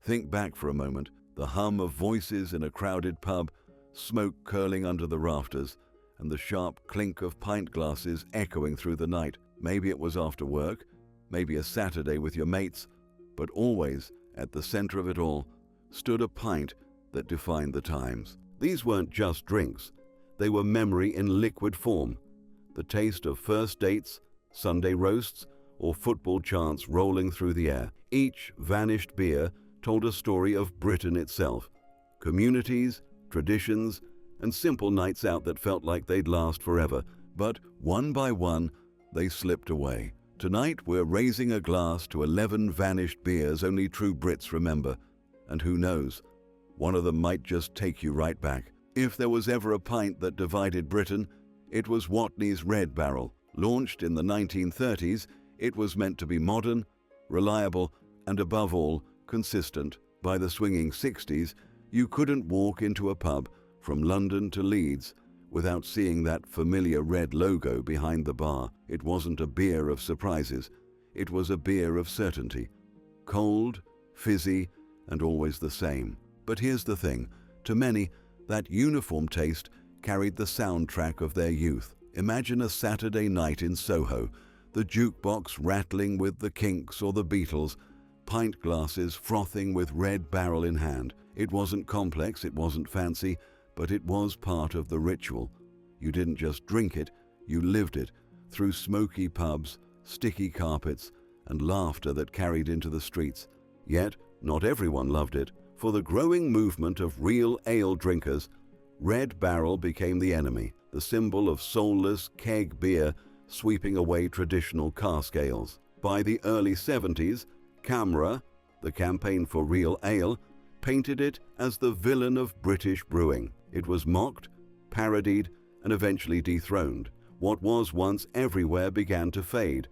Think back for a moment, the hum of voices in a crowded pub, smoke curling under the rafters, and the sharp clink of pint glasses echoing through the night. Maybe it was after work, maybe a Saturday with your mates, but always, at the center of it all, stood a pint that defined the times. These weren't just drinks, they were memory in liquid form. The taste of first dates, Sunday roasts, or football chants rolling through the air. Each vanished beer told a story of Britain itself. Communities, traditions, and simple nights out that felt like they'd last forever. But one by one, they slipped away. Tonight, we're raising a glass to 11 vanished beers only true Brits remember. And who knows, one of them might just take you right back. If there was ever a pint that divided Britain, it was Watney's Red Barrel. Launched in the 1930s, it was meant to be modern, reliable, and above all, consistent. By the swinging 60s, you couldn't walk into a pub from London to Leeds without seeing that familiar red logo behind the bar. It wasn't a beer of surprises, it was a beer of certainty. Cold, fizzy, and always the same. But here's the thing, to many, that uniform taste carried the soundtrack of their youth. Imagine a Saturday night in Soho, the jukebox rattling with the Kinks or the Beatles, pint glasses frothing with Red Barrel in hand. It wasn't complex, it wasn't fancy, but it was part of the ritual. You didn't just drink it, you lived it, through smoky pubs, sticky carpets, and laughter that carried into the streets. Yet, not everyone loved it. For the growing movement of real ale drinkers, Red Barrel became the enemy, the symbol of soulless keg beer sweeping away traditional cask ales. By the early 70s, CAMRA, the Campaign for Real Ale, painted it as the villain of British brewing. It was mocked, parodied, and eventually dethroned. What was once everywhere began to fade,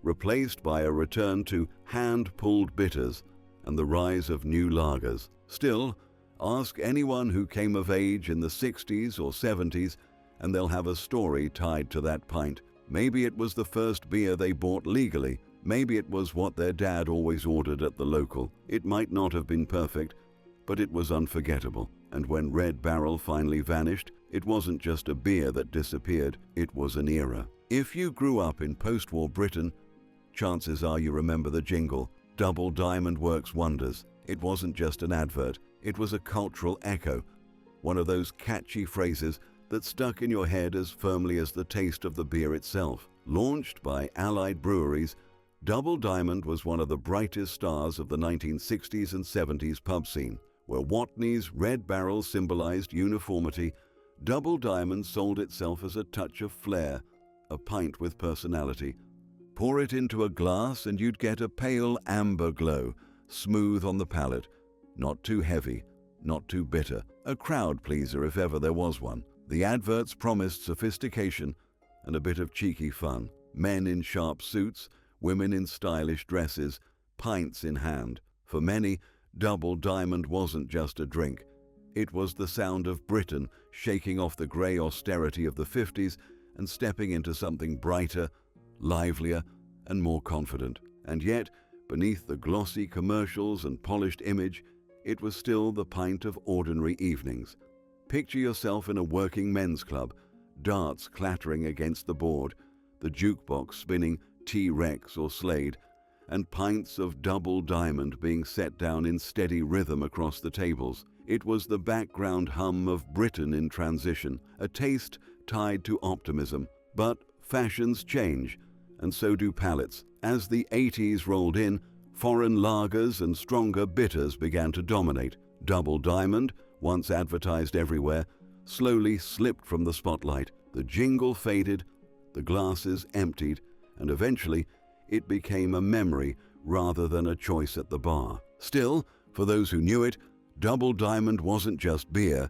replaced by a return to hand-pulled bitters and the rise of new lagers. Still, ask anyone who came of age in the 60s or 70s, and they'll have a story tied to that pint. Maybe it was the first beer they bought legally. Maybe it was what their dad always ordered at the local. It might not have been perfect, but it was unforgettable. And when Red Barrel finally vanished, it wasn't just a beer that disappeared, it was an era. If you grew up in post-war Britain, chances are you remember the jingle, "Double Diamond works wonders." It wasn't just an advert, it was a cultural echo, one of those catchy phrases that stuck in your head as firmly as the taste of the beer itself. Launched by Allied breweries, Double Diamond was one of the brightest stars of the 1960s and 70s pub scene. Where Watney's Red Barrel symbolized uniformity, Double Diamond sold itself as a touch of flair, a pint with personality. Pour it into a glass and you'd get a pale amber glow, smooth on the palate, not too heavy, not too bitter. A crowd pleaser if ever there was one. The adverts promised sophistication and a bit of cheeky fun. Men in sharp suits, women in stylish dresses, pints in hand. For many, Double Diamond wasn't just a drink. It was the sound of Britain shaking off the grey austerity of the 50s and stepping into something brighter, livelier, and more confident. And yet, beneath the glossy commercials and polished image, it was still the pint of ordinary evenings. Picture yourself in a working men's club, darts clattering against the board, the jukebox spinning T-Rex or Slade, and pints of Double Diamond being set down in steady rhythm across the tables. It was the background hum of Britain in transition, a taste tied to optimism. But fashions change, and so do palates. As the 80s rolled in, foreign lagers and stronger bitters began to dominate. Double Diamond, once advertised everywhere, slowly slipped from the spotlight. The jingle faded, the glasses emptied, and eventually it became a memory rather than a choice at the bar. Still, for those who knew it, Double Diamond wasn't just beer,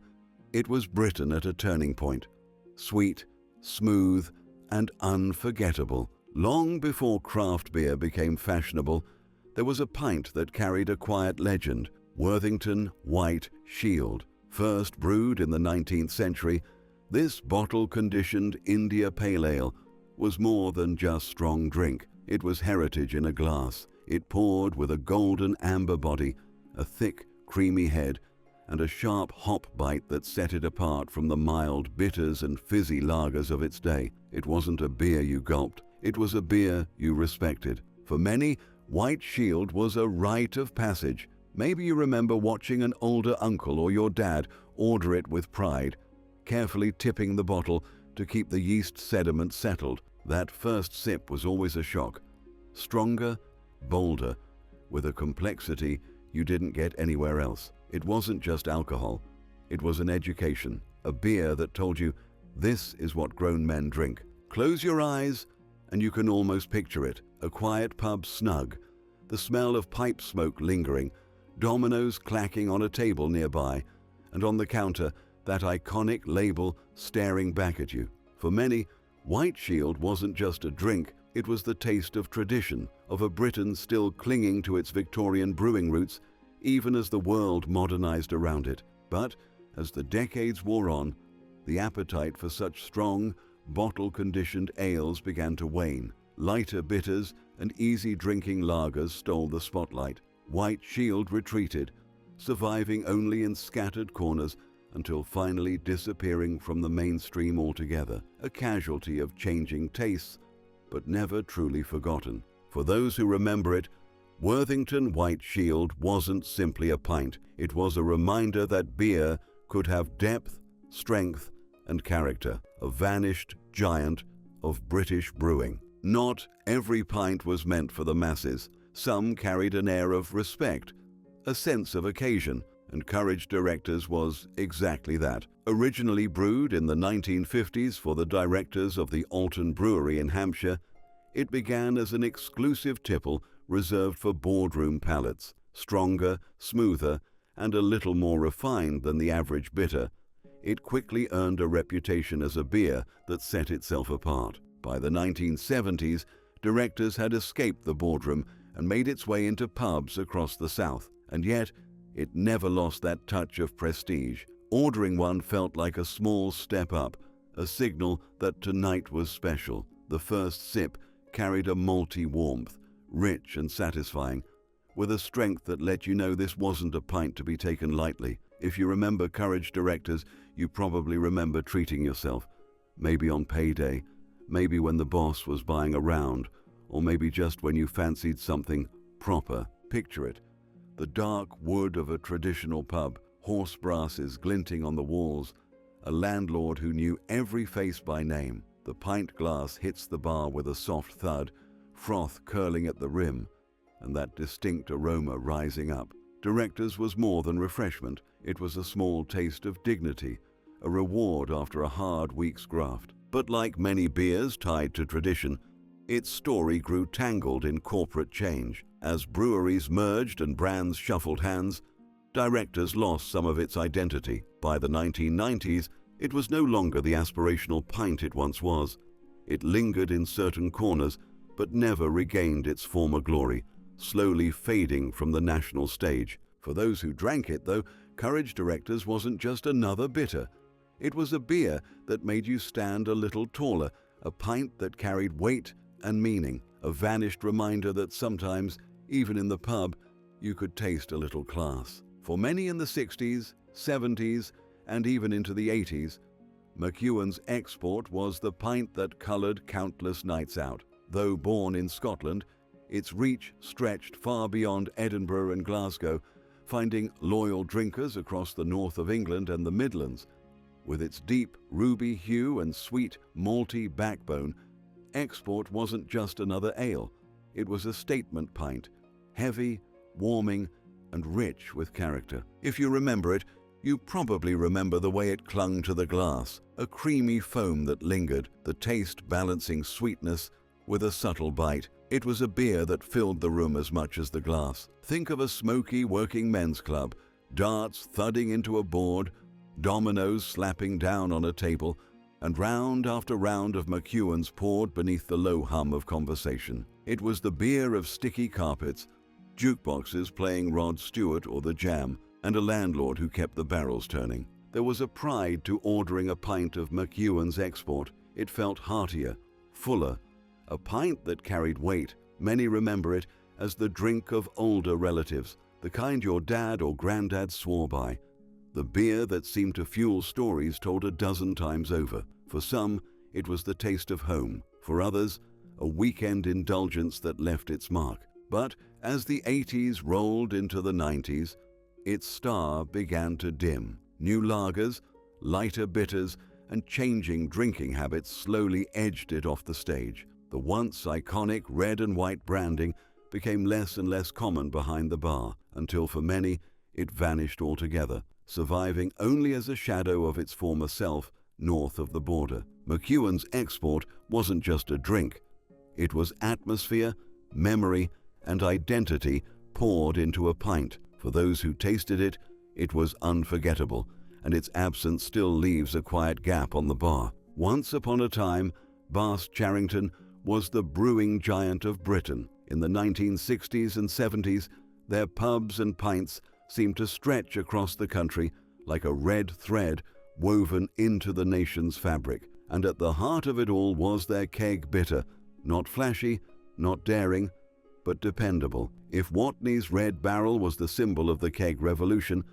it was Britain at a turning point. Sweet, smooth, and unforgettable. Long before craft beer became fashionable, there was a pint that carried a quiet legend, Worthington White Shield. First brewed in the 19th century, this bottle-conditioned India Pale Ale was more than just strong drink. It was heritage in a glass. It poured with a golden amber body a thick, creamy head, and a sharp hop bite that set it apart from the mild bitters and fizzy lagers of its day. It wasn't a beer you gulped, it was a beer you respected. For many, White Shield was a rite of passage. Maybe you remember watching an older uncle or your dad order it with pride, carefully tipping the bottle to keep the yeast sediment settled. That first sip was always a shock. Stronger, bolder, with a complexity you didn't get anywhere else. It wasn't just alcohol. It was an education, a beer that told you, this is what grown men drink. Close your eyes and you can almost picture it. A quiet pub snug, the smell of pipe smoke lingering, dominoes clacking on a table nearby, and on the counter, that iconic label staring back at you. For many, White Shield wasn't just a drink, it was the taste of tradition, of a Britain still clinging to its Victorian brewing roots, even as the world modernized around it. But as the decades wore on, the appetite for such strong, bottle-conditioned ales began to wane. Lighter bitters and easy-drinking lagers stole the spotlight. White Shield retreated, surviving only in scattered corners until finally disappearing from the mainstream altogether, a casualty of changing tastes, but never truly forgotten. For those who remember it, Worthington White Shield wasn't simply a pint. It was a reminder that beer could have depth, strength, and character, a vanished giant of British brewing. Not every pint was meant for the masses. Some carried an air of respect, a sense of occasion, and Courage Directors was exactly that. Originally brewed in the 1950s for the directors of the Alton Brewery in Hampshire, it began as an exclusive tipple reserved for boardroom palates. Stronger, smoother, and a little more refined than the average bitter, it quickly earned a reputation as a beer that set itself apart. By the 1970s, Directors had escaped the boardroom and made its way into pubs across the South, and yet it never lost that touch of prestige. Ordering one felt like a small step up, a signal that tonight was special. The first sip carried a malty warmth, rich and satisfying, with a strength that let you know this wasn't a pint to be taken lightly. If you remember Courage Directors, you probably remember treating yourself. Maybe on payday, maybe when the boss was buying a round, or maybe just when you fancied something proper. Picture it. The dark wood of a traditional pub, horse brasses glinting on the walls, a landlord who knew every face by name. The pint glass hits the bar with a soft thud, froth curling at the rim, and that distinct aroma rising up. Directors was more than refreshment. It was a small taste of dignity, a reward after a hard week's graft. But like many beers tied to tradition, its story grew tangled in corporate change. As breweries merged and brands shuffled hands, Directors lost some of its identity. By the 1990s, it was no longer the aspirational pint it once was. It lingered in certain corners, but never regained its former glory, slowly fading from the national stage. For those who drank it, though, Courage Directors wasn't just another bitter. It was a beer that made you stand a little taller, a pint that carried weight and meaning, a vanished reminder that sometimes, even in the pub, you could taste a little class. For many in the 60s, 70s, and even into the 80s, McEwan's export was the pint that coloured countless nights out. Though born in Scotland, its reach stretched far beyond Edinburgh and Glasgow, finding loyal drinkers across the north of England and the Midlands. With its deep ruby hue and sweet malty backbone, export wasn't just another ale. It was a statement pint, heavy, warming, and rich with character. If you remember it, you probably remember the way it clung to the glass, a creamy foam that lingered, the taste balancing sweetness with a subtle bite. It was a beer that filled the room as much as the glass. Think of a smoky working men's club, darts thudding into a board, dominoes slapping down on a table, and round after round of McEwan's poured beneath the low hum of conversation. It was the beer of sticky carpets, jukeboxes playing Rod Stewart or The Jam, and a landlord who kept the barrels turning. There was a pride to ordering a pint of McEwan's export. It felt heartier, fuller, a pint that carried weight. Many remember it as the drink of older relatives, the the kind your dad or granddad swore by. The beer that seemed to fuel stories told a dozen times over. For some, it was the taste of home. For others, a weekend indulgence that left its mark. But as the 80s rolled into the 90s, its star began to dim. New lagers, lighter bitters, and changing drinking habits slowly edged it off the stage. The once iconic red and white branding became less and less common behind the bar, until for many, it vanished altogether, surviving only as a shadow of its former self north of the border. McEwan's export wasn't just a drink. It was atmosphere, memory, and identity poured into a pint. For those who tasted it, it was unforgettable, and its absence still leaves a quiet gap on the bar. Once upon a time, Bass Charrington was the brewing giant of Britain. In the 1960s and 70s, their pubs and pints seemed to stretch across the country like a red thread woven into the nation's fabric. And at the heart of it all was their keg bitter, not flashy, not daring, but dependable. If Watney's Red Barrel was the symbol of the keg revolution,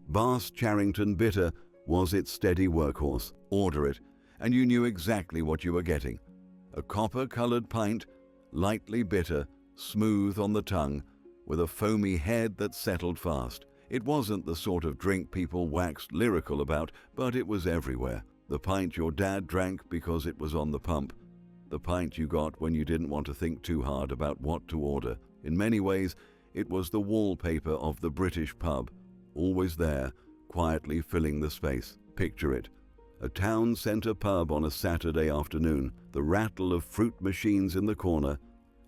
Bass Charrington Bitter was its steady workhorse. Order it, and you knew exactly what you were getting. A copper-colored pint, lightly bitter, smooth on the tongue, with a foamy head that settled fast. It wasn't the sort of drink people waxed lyrical about, but it was everywhere. The pint your dad drank because it was on the pump. The pint you got when you didn't want to think too hard about what to order. In many ways, it was the wallpaper of the British pub, always there, quietly filling the space. Picture it. A town centre pub on a Saturday afternoon, the rattle of fruit machines in the corner,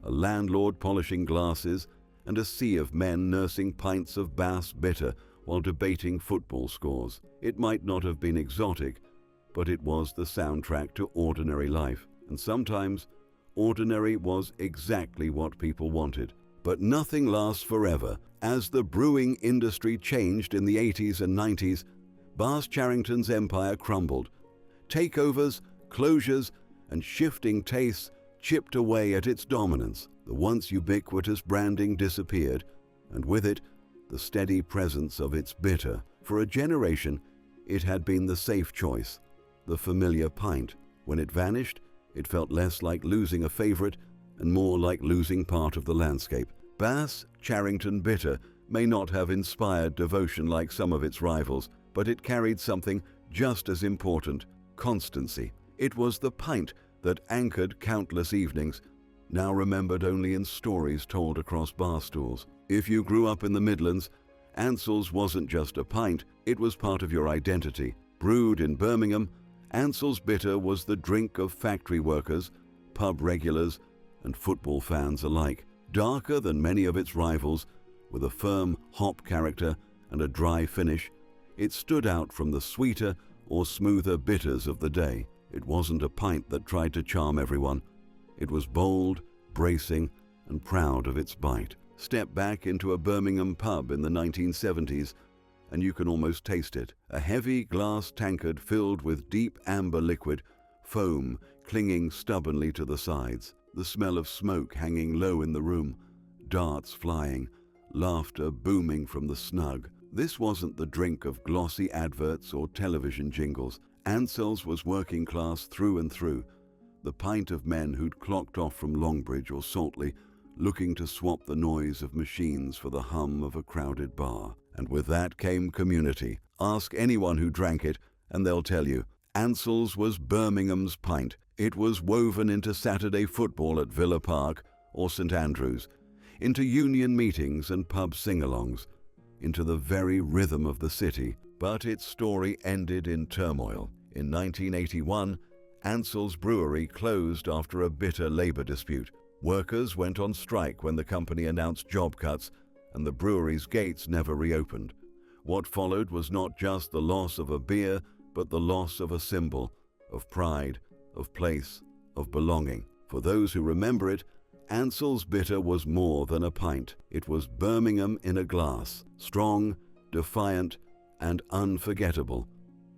a landlord polishing glasses, and a sea of men nursing pints of Bass Bitter while debating football scores. It might not have been exotic, but it was the soundtrack to ordinary life. And sometimes, ordinary was exactly what people wanted. But nothing lasts forever. As the brewing industry changed in the 80s and 90s, Bass Charrington's empire crumbled. Takeovers, closures, and shifting tastes chipped away at its dominance. The once ubiquitous branding disappeared, and with it, the steady presence of its bitter. For a generation, it had been the safe choice, the familiar pint. When it vanished, it felt less like losing a favorite and more like losing part of the landscape. Bass Charrington Bitter may not have inspired devotion like some of its rivals, but it carried something just as important: constancy. It was the pint that anchored countless evenings, now remembered only in stories told across bar stools. If you grew up in the Midlands, Ansell's wasn't just a pint, it was part of your identity. Brewed in Birmingham, Ansell's Bitter was the drink of factory workers, pub regulars, and football fans alike. Darker than many of its rivals, with a firm hop character and a dry finish, it stood out from the sweeter or smoother bitters of the day. It wasn't a pint that tried to charm everyone. It was bold, bracing, and proud of its bite. Step back into a Birmingham pub in the 1970s, and you can almost taste it. A heavy glass tankard filled with deep amber liquid, foam clinging stubbornly to the sides, the smell of smoke hanging low in the room, darts flying, laughter booming from the snug. This wasn't the drink of glossy adverts or television jingles. Ansell's was working class through and through, the pint of men who'd clocked off from Longbridge or Saltley, looking to swap the noise of machines for the hum of a crowded bar. And with that came community. Ask anyone who drank it, and they'll tell you. Ansell's was Birmingham's pint. It was woven into Saturday football at Villa Park or St Andrews, into union meetings and pub sing-alongs, into the very rhythm of the city. But its story ended in turmoil. In 1981, Ansell's brewery closed after a bitter labor dispute. Workers went on strike when the company announced job cuts, and the brewery's gates never reopened. What followed was not just the loss of a beer, but the loss of a symbol, of pride, of place, of belonging. For those who remember it, Ansell's Bitter was more than a pint. It was Birmingham in a glass, strong, defiant, and unforgettable.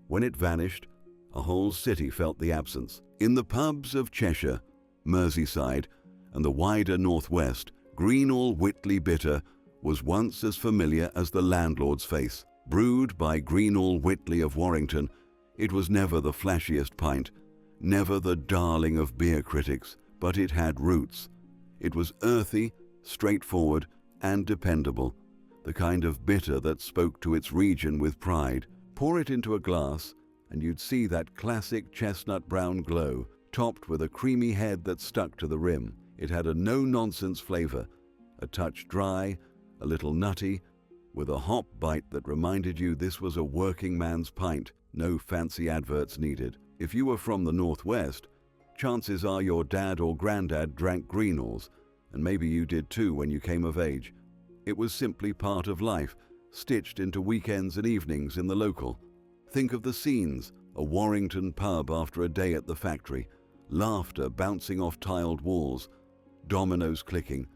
When it vanished, a whole city felt the absence. In the pubs of Cheshire, Merseyside, and the wider northwest, Greenall Whitley Bitter was once as familiar as the landlord's face. Brewed by Greenall Whitley of Warrington, it was never the flashiest pint, never the darling of beer critics, but it had roots. It was earthy, straightforward, and dependable, the kind of bitter that spoke to its region with pride. Pour it into a glass, and you'd see that classic chestnut brown glow, topped with a creamy head that stuck to the rim. It had a no-nonsense flavor, a touch dry, a little nutty, with a hop bite that reminded you this was a working man's pint, no fancy adverts needed. If you were from the Northwest, chances are your dad or granddad drank Greenalls, and maybe you did too when you came of age. It was simply part of life, stitched into weekends and evenings in the local. Think of the scenes: a Warrington pub after a day at the factory, laughter bouncing off tiled walls, dominoes clicking,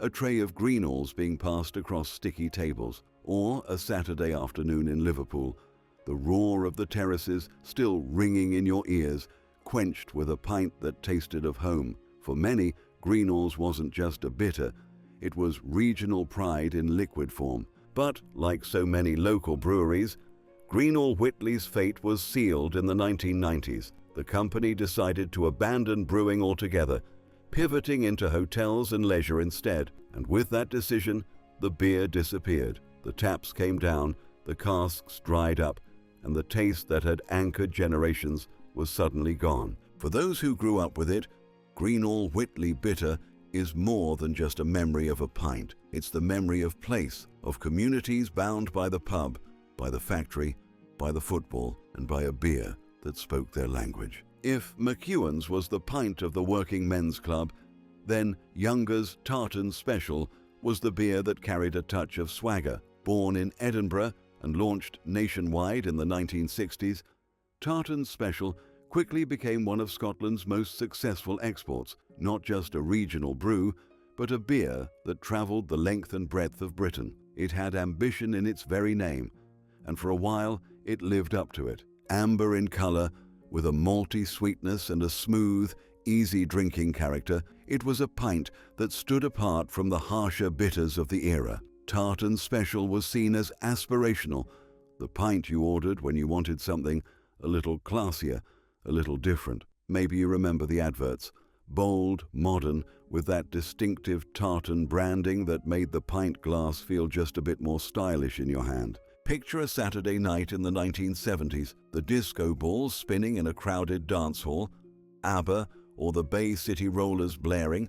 a tray of Greenalls being passed across sticky tables, or a Saturday afternoon in Liverpool, the roar of the terraces still ringing in your ears, quenched with a pint that tasted of home. For many, Greenalls wasn't just a bitter, it was regional pride in liquid form. But, like so many local breweries, Greenall Whitley's fate was sealed in the 1990s. The company decided to abandon brewing altogether, pivoting into hotels and leisure instead. And with that decision, the beer disappeared. The taps came down, the casks dried up, and the taste that had anchored generations was suddenly gone. For those who grew up with it, Greenall Whitley Bitter is more than just a memory of a pint. It's the memory of place, of communities bound by the pub, by the factory, by the football, and by a beer that spoke their language. If McEwan's was the pint of the working men's club, then Younger's Tartan Special was the beer that carried a touch of swagger. Born in Edinburgh and launched nationwide in the 1960s, Tartan Special quickly became one of Scotland's most successful exports, not just a regional brew, but a beer that travelled the length and breadth of Britain. It had ambition in its very name, and for a while it lived up to it. Amber in colour, with a malty sweetness and a smooth, easy drinking character, it was a pint that stood apart from the harsher bitters of the era. Tartan Special was seen as aspirational, the pint you ordered when you wanted something a little classier, a little different. Maybe you remember the adverts. Bold, modern, with that distinctive tartan branding that made the pint glass feel just a bit more stylish in your hand. Picture a Saturday night in the 1970s, the disco balls spinning in a crowded dance hall, ABBA or the Bay City Rollers blaring,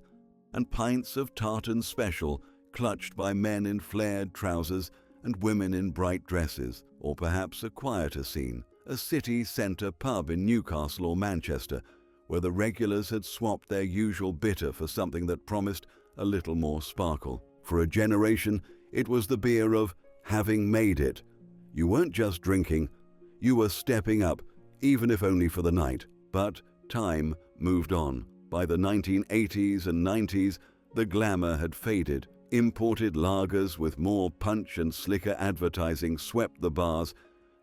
and pints of Tartan Special clutched by men in flared trousers and women in bright dresses. Or perhaps a quieter scene, a city centre pub in Newcastle or Manchester, where the regulars had swapped their usual bitter for something that promised a little more sparkle. For a generation, it was the beer of having made it. You weren't just drinking, you were stepping up, even if only for the night. But time moved on. By the 1980s and 90s, the glamour had faded. Imported lagers with more punch and slicker advertising swept the bars,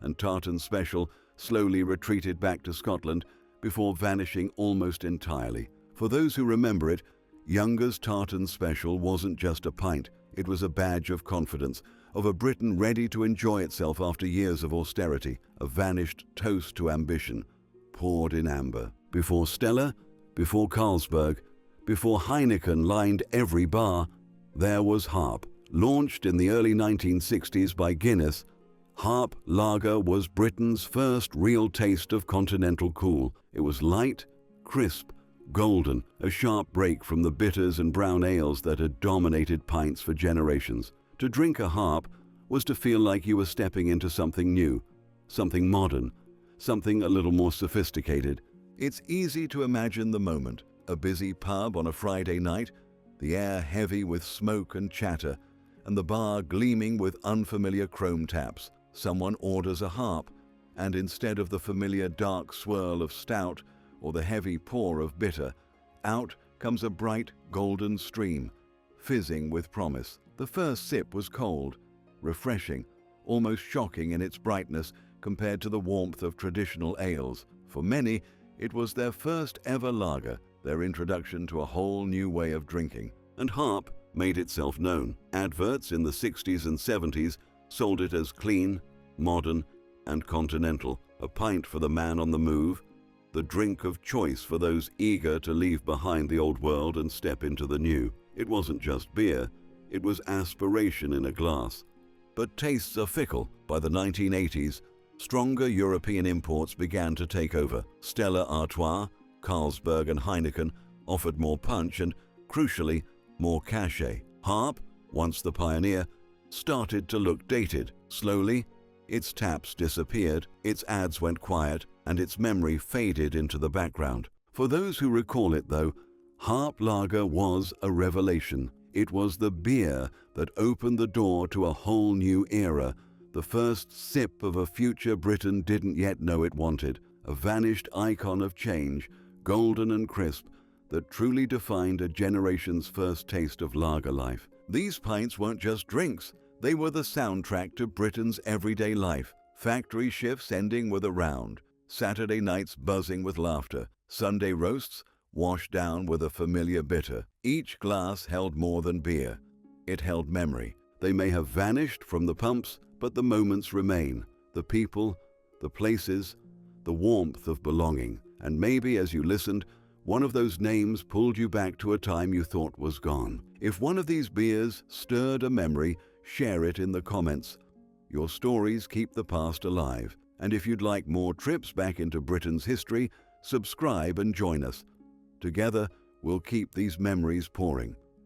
and Tartan Special slowly retreated back to Scotland before vanishing almost entirely. For those who remember it, Younger's Tartan Special wasn't just a pint, it was a badge of confidence, of a Britain ready to enjoy itself after years of austerity, a vanished toast to ambition, poured in amber. Before Stella, before Carlsberg, before Heineken lined every bar, there was Harp. Launched in the early 1960s by Guinness, Harp Lager was Britain's first real taste of continental cool. It was light, crisp, golden, a sharp break from the bitters and brown ales that had dominated pints for generations. To drink a Harp was to feel like you were stepping into something new, something modern, something a little more sophisticated. It's easy to imagine the moment, a busy pub on a Friday night, the air heavy with smoke and chatter, and the bar gleaming with unfamiliar chrome taps. Someone orders a Harp, and instead of the familiar dark swirl of stout or the heavy pour of bitter, out comes a bright golden stream, fizzing with promise. The first sip was cold, refreshing, almost shocking in its brightness compared to the warmth of traditional ales. For many, it was their first ever lager, their introduction to a whole new way of drinking. And Harp, made itself known. Adverts in the 60s and 70s sold it as clean, modern, and continental, a pint for the man on the move, the drink of choice for those eager to leave behind the old world and step into the new. It wasn't just beer, it was aspiration in a glass. But tastes are fickle. By the 1980s, stronger European imports began to take over. Stella Artois, Carlsberg, and Heineken offered more punch and, crucially, more cachet. Harp, once the pioneer, started to look dated. Slowly, its taps disappeared, its ads went quiet, and its memory faded into the background. For those who recall it, though, Harp Lager was a revelation. It was the beer that opened the door to a whole new era, the first sip of a future Britain didn't yet know it wanted, a vanished icon of change, golden and crisp, that truly defined a generation's first taste of lager life. These pints weren't just drinks, they were the soundtrack to Britain's everyday life. Factory shifts ending with a round, Saturday nights buzzing with laughter, Sunday roasts washed down with a familiar bitter. Each glass held more than beer. It held memory. They may have vanished from the pumps, but the moments remain. The people, the places, the warmth of belonging. And maybe as you listened, one of those names pulled you back to a time you thought was gone. If one of these beers stirred a memory, share it in the comments. Your stories keep the past alive. And if you'd like more trips back into Britain's history, subscribe and join us. Together, we'll keep these memories pouring.